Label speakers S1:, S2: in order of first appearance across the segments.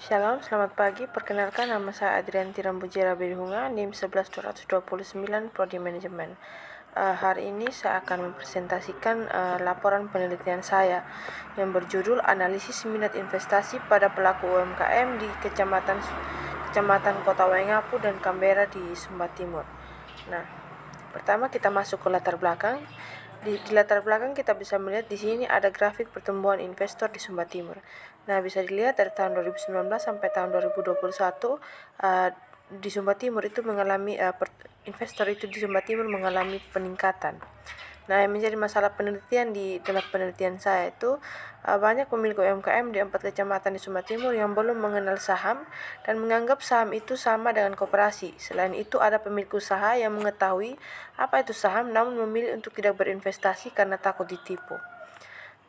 S1: Shalom, selamat pagi. Perkenalkan, nama saya Adrianti Rambujera Birhunga, NIM 11229, Prodi Manajemen. Hari ini saya akan mempresentasikan laporan penelitian saya yang berjudul Analisis Minat Investasi pada Pelaku UMKM di Kecamatan Kota Waingapu dan Canberra di Sumba Timur. Nah, pertama kita masuk ke latar belakang. Di latar belakang kita bisa melihat di sini ada grafik pertumbuhan investor di Sumba Timur. Nah, bisa dilihat dari tahun 2019 sampai tahun 2021 di Sumba Timur itu mengalami investor itu di Sumba Timur mengalami peningkatan. Nah, yang menjadi masalah penelitian dalam penelitian saya itu banyak pemilik UMKM di 4 kecamatan di Sumba Timur yang belum mengenal saham dan menganggap saham itu sama dengan koperasi. Selain itu, ada pemilik usaha yang mengetahui apa itu saham namun memilih untuk tidak berinvestasi karena takut ditipu.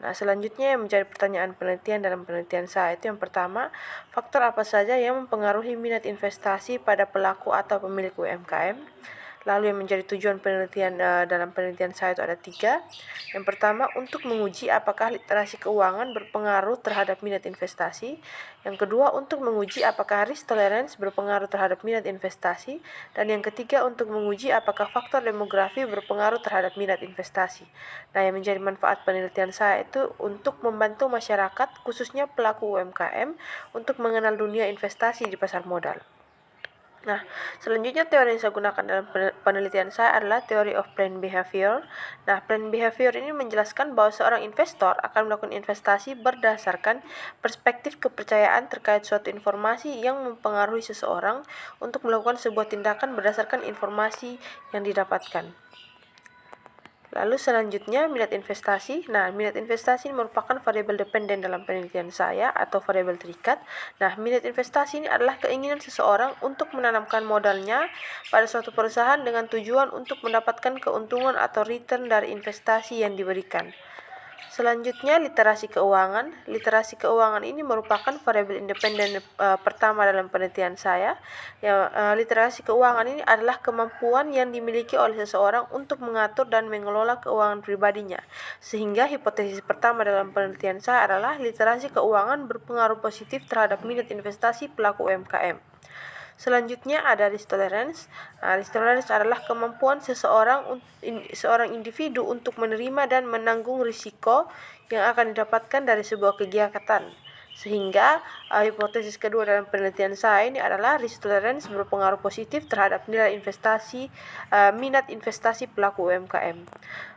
S1: Nah, selanjutnya yang menjadi pertanyaan penelitian dalam penelitian saya itu yang pertama, faktor apa saja yang mempengaruhi minat investasi pada pelaku atau pemilik UMKM? Lalu yang menjadi tujuan penelitian dalam penelitian saya itu ada 3. Yang pertama, untuk menguji apakah literasi keuangan berpengaruh terhadap minat investasi. Yang kedua, untuk menguji apakah risk tolerance berpengaruh terhadap minat investasi. Dan yang ketiga, untuk menguji apakah faktor demografi berpengaruh terhadap minat investasi. Nah, yang menjadi manfaat penelitian saya itu untuk membantu masyarakat, khususnya pelaku UMKM, untuk mengenal dunia investasi di pasar modal. Nah, selanjutnya teori yang saya gunakan dalam penelitian saya adalah teori of planned behavior. Nah, planned behavior ini menjelaskan bahwa seorang investor akan melakukan investasi berdasarkan perspektif kepercayaan terkait suatu informasi yang mempengaruhi seseorang untuk melakukan sebuah tindakan berdasarkan informasi yang didapatkan. Lalu selanjutnya minat investasi. Nah, minat investasi ini merupakan variabel dependen dalam penelitian saya atau variabel terikat. Nah, minat investasi ini adalah keinginan seseorang untuk menanamkan modalnya pada suatu perusahaan dengan tujuan untuk mendapatkan keuntungan atau return dari investasi yang diberikan. Selanjutnya, literasi keuangan. Literasi keuangan ini merupakan variabel independen pertama dalam penelitian saya. Literasi keuangan ini adalah kemampuan yang dimiliki oleh seseorang untuk mengatur dan mengelola keuangan pribadinya. Sehingga hipotesis pertama dalam penelitian saya adalah literasi keuangan berpengaruh positif terhadap minat investasi pelaku UMKM. Selanjutnya ada risk tolerance. Risk tolerance adalah kemampuan seorang individu untuk menerima dan menanggung risiko yang akan didapatkan dari sebuah kegiatan. Sehingga hipotesis kedua dalam penelitian saya ini adalah risk tolerance berpengaruh positif terhadap minat investasi pelaku UMKM.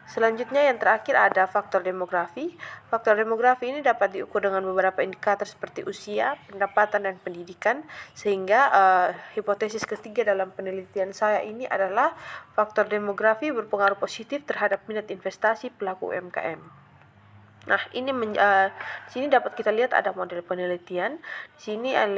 S1: Selanjutnya yang terakhir ada faktor demografi. Faktor demografi ini dapat diukur dengan beberapa indikator seperti usia, pendapatan, dan pendidikan. Sehingga hipotesis ketiga dalam penelitian saya ini adalah faktor demografi berpengaruh positif terhadap minat investasi pelaku UMKM. Nah, ini di sini dapat kita lihat ada model penelitian. Di sini ada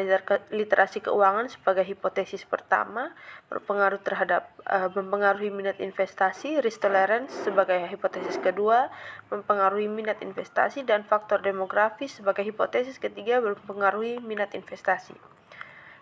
S1: literasi keuangan sebagai hipotesis pertama mempengaruhi minat investasi, risk tolerance sebagai hipotesis kedua mempengaruhi minat investasi, dan faktor demografi sebagai hipotesis ketiga mempengaruhi minat investasi.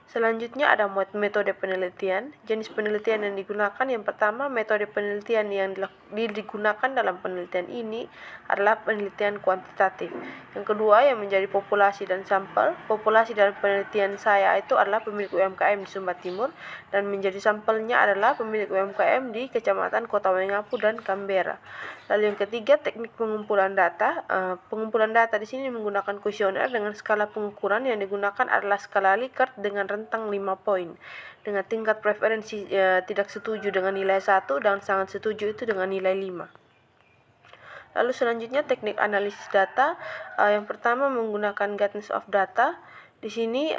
S1: Selanjutnya ada metode penelitian. Jenis penelitian yang digunakan yang pertama, metode penelitian yang digunakan dalam penelitian ini adalah penelitian kuantitatif. Yang kedua yang menjadi populasi dan sampel. Populasi dalam penelitian saya itu adalah pemilik UMKM di Sumba Timur dan menjadi sampelnya adalah pemilik UMKM di Kecamatan Kota Waingapu dan Canberra. Lalu yang ketiga, teknik pengumpulan data. Pengumpulan data di sini menggunakan kuesioner dengan skala pengukuran yang digunakan adalah skala Likert dengan rentang 5 poin. Dengan tingkat preferensi tidak setuju dengan nilai 1 dan sangat setuju itu dengan nilai 5. Lalu selanjutnya teknik analisis data. Yang pertama menggunakan guidance of data. Di sini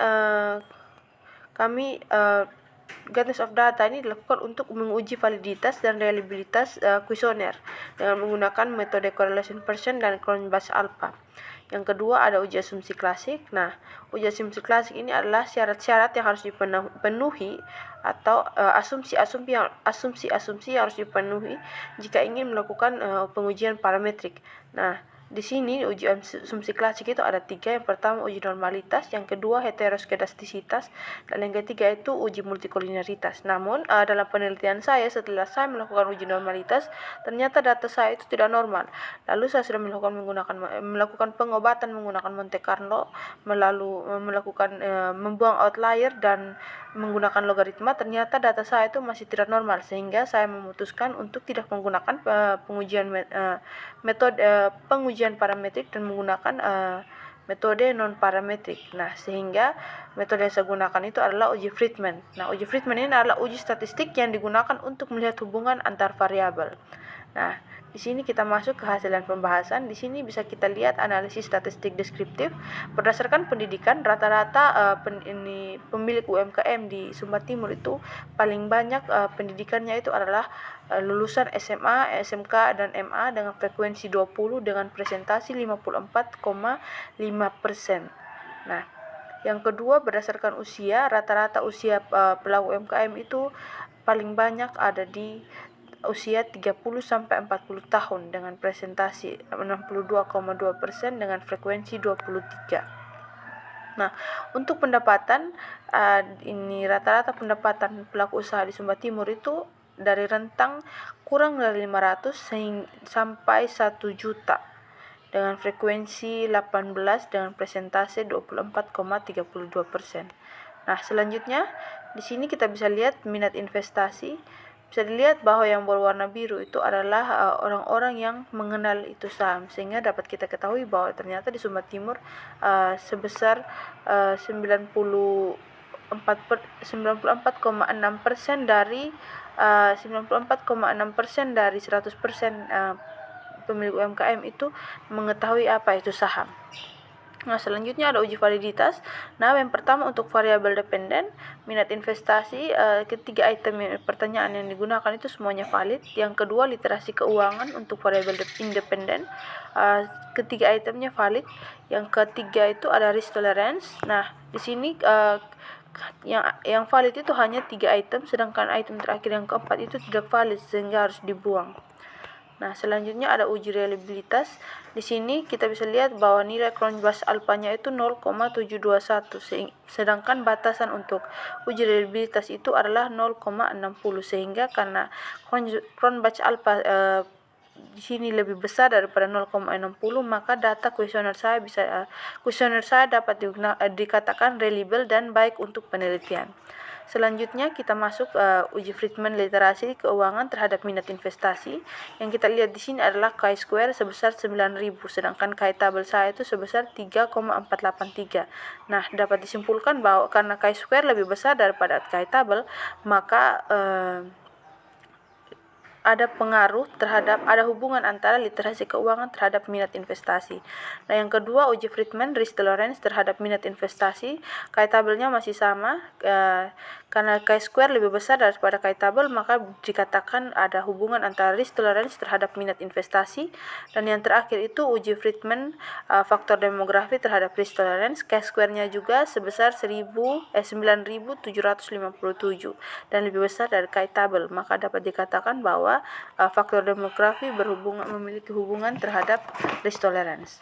S1: guidance of data ini dilakukan untuk menguji validitas dan reliabilitas kuesioner dengan menggunakan metode correlation Pearson dan Cron-Based Alpha. Yang kedua ada uji asumsi klasik. Nah, uji asumsi klasik ini adalah syarat-syarat yang harus dipenuhi atau asumsi-asumsi yang harus dipenuhi jika ingin melakukan pengujian parametrik. Nah, Di sini uji asumsi klasik itu ada 3. Yang pertama uji normalitas, yang kedua heteroskedastisitas, dan yang ketiga itu uji multikoliniaritas. Namun dalam penelitian saya, setelah saya melakukan uji normalitas, ternyata data saya itu tidak normal. Lalu saya sudah melakukan pengobatan menggunakan Monte Carlo, membuang outlier dan menggunakan logaritma. Ternyata data saya itu masih tidak normal, sehingga saya memutuskan untuk tidak menggunakan pengujian parametrik dan menggunakan metode non parametrik. Nah, sehingga metode yang saya gunakan itu adalah uji Friedman. Nah, uji Friedman ini adalah uji statistik yang digunakan untuk melihat hubungan antar variabel. Nah, di sini kita masuk ke hasilan pembahasan. Di sini bisa kita lihat analisis statistik deskriptif berdasarkan pendidikan. Rata-rata pemilik UMKM di Sumba Timur itu paling banyak pendidikannya itu adalah lulusan SMA, SMK, dan MA dengan frekuensi 20 dengan presentasi 54,5%. Nah, yang kedua berdasarkan usia, rata-rata usia pelaku UMKM itu paling banyak ada di usia 30 sampai 40 tahun dengan presentasi 62,2% dengan frekuensi 23. Nah, untuk pendapatan ini rata-rata pendapatan pelaku usaha di Sumba Timur itu dari rentang kurang dari 500 sampai 1 juta dengan frekuensi 18 dengan presentase 24,32%. Nah, selanjutnya di sini kita bisa lihat minat investasi. Bisa dilihat bahwa yang berwarna biru itu adalah orang-orang yang mengenal itu saham, sehingga dapat kita ketahui bahwa ternyata di Sumba Timur sebesar 94,6% dari 100% pemilik UMKM itu mengetahui apa itu saham. Nah, selanjutnya ada uji validitas. Nah, yang pertama untuk variabel dependen, minat investasi, ketiga item pertanyaan yang digunakan itu semuanya valid. Yang kedua literasi keuangan untuk variabel independen, ketiga itemnya valid. Yang ketiga itu ada risk tolerance. Nah, di sini yang valid itu hanya 3 item, sedangkan item terakhir yang keempat itu tidak valid sehingga harus dibuang. Nah, selanjutnya ada uji reliabilitas. Di sini kita bisa lihat bahwa nilai Cronbach alpanya itu 0,721, sedangkan batasan untuk uji reliabilitas itu adalah 0,60, sehingga karena Cronbach alpha di sini lebih besar daripada 0,60, maka data kuesioner saya dapat dikatakan reliable dan baik untuk penelitian. Selanjutnya kita masuk uji Friedman literasi keuangan terhadap minat investasi. Yang kita lihat di sini adalah chi-square sebesar 9.000, sedangkan chi-table saya itu sebesar 3,483. Nah, dapat disimpulkan bahwa karena chi-square lebih besar daripada chi-table, maka ada hubungan antara literasi keuangan terhadap minat investasi. Nah, yang kedua uji Friedman risk tolerance terhadap minat investasi, chi-table-nya masih sama, karena chi-square lebih besar daripada chi-table, maka dikatakan ada hubungan antara risk tolerance terhadap minat investasi. Dan yang terakhir itu uji Friedman faktor demografi terhadap risk tolerance, chi-square-nya juga sebesar 9.757 dan lebih besar dari chi-table, maka dapat dikatakan bahwa faktor demografi memiliki hubungan terhadap risk tolerance.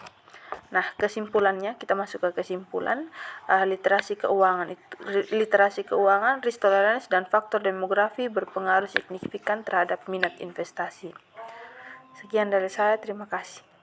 S1: Nah, kesimpulannya kita masuk ke kesimpulan. Literasi keuangan, risk tolerance, dan faktor demografi berpengaruh signifikan terhadap minat investasi. Sekian dari saya, terima kasih.